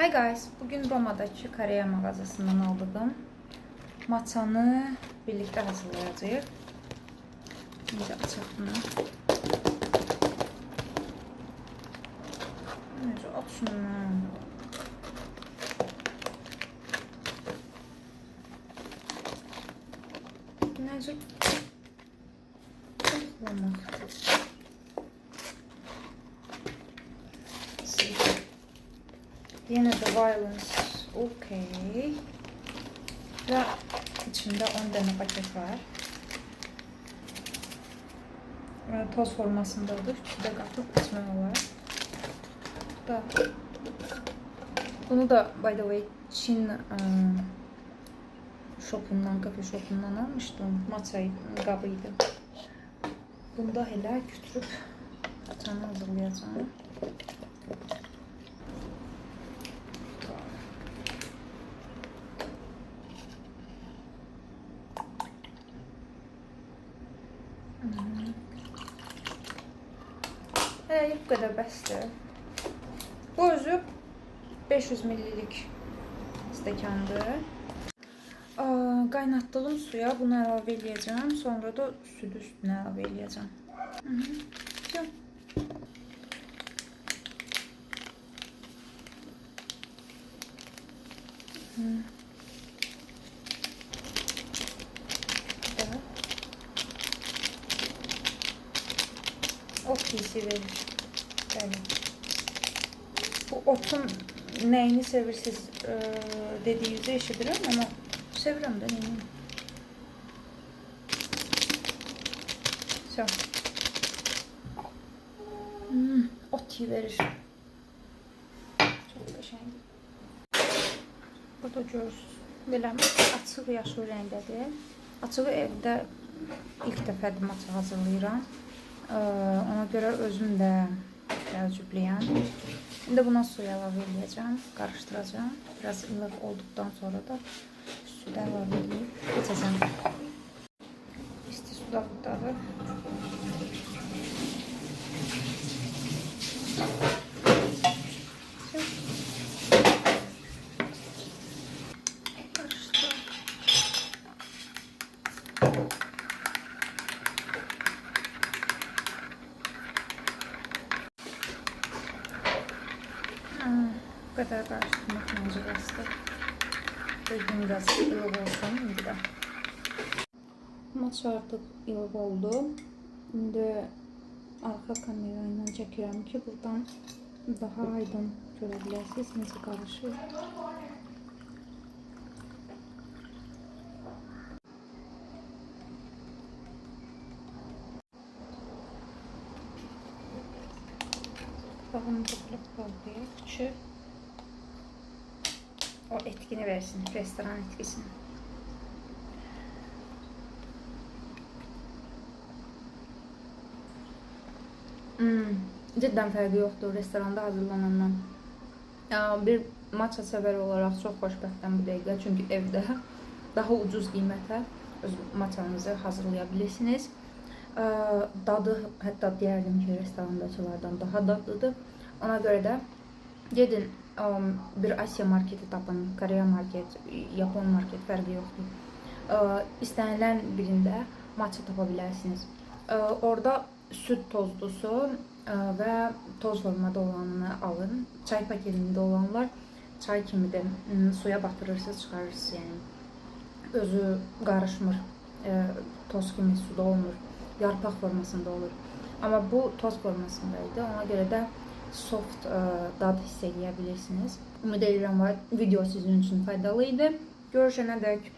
Hi guys, bugün Roma'daki Koreya mağazasından aldığım matçanı birlikte hazırlayacağız. Şimdi açaq bunu. Necə açın? Necə toplamaq? Yine de Violence, okey. Ve içinde 10 tane paket var. Toz formasındadır. Bir de qatıp içmək olar. Bunu da by the way Çin shopundan, kafe shopundan almıştım. Matcha qabıydı. Bunu da hele götürüp açanı hazırlayacağım. Bu kadar bəsdir. Bu özü 500 ml stəkandır. Qaynatdığım suya bunu əlavə edəcəm. Sonra da südü üstünə əlavə edəcəm. Ot hissi verir. Yani, bu otun neyini sevirsiniz dediğinizi eşitirim ama seviyorum da neyini. So. Ot iyi verir. Çok qəşəng. Burada görürsünüz. Belə açıq yaşıl rəngdədir. Açığı evdə ilk dəfədir matcha hazırlayıram. Ona göre özüm de təəccüblüyəm. Şimdi buna suyu əlavə edəcəm, qarışdıracağım. Biraz ılıq olduktan sonra da südü əlavə edib içəcəm. İsti su da buradadır. Bu kadar karıştırmak manzarası. Gözüm biraz ılık olsun. Şimdi de. Matcha artık ılık oldu. Şimdi arka kamerayla çekiyorum ki buradan daha aydın görebilirsiniz. Nasıl karışır. Bakın toprak kaldı ki o etkini versin, restoran etkisini. Cidden fərqi yoxdur restoranda hazırlanandan. Bir matcha severi olarak çok xoşbəxtəm bu dəqiqə, çünkü evdə daha ucuz qiymətə öz matchanızı hazırlayabilirsiniz. Dadı hətta deyərdim ki restorandakılardan daha dadlıdır. Ona göre de gedin bir Asya marketi tapın, Koreya market, Japon market fərqi yoxdur. İstənilən birində matcha tapa bilərsiniz. Orada süt tozlusu ve toz formada olanını alın. Çay paketinde olanlar çay kimi de suya batırırsınız, çıxarırsınız yani. Özü qarışmır, toz kimi suda olmur, yarpaq formasında olur. Ama bu toz formasındaydı. Ona göre de soft dad hissedebilirsiniz. Ümid edirəm video sizin için faydalıydı. Görüşene dek.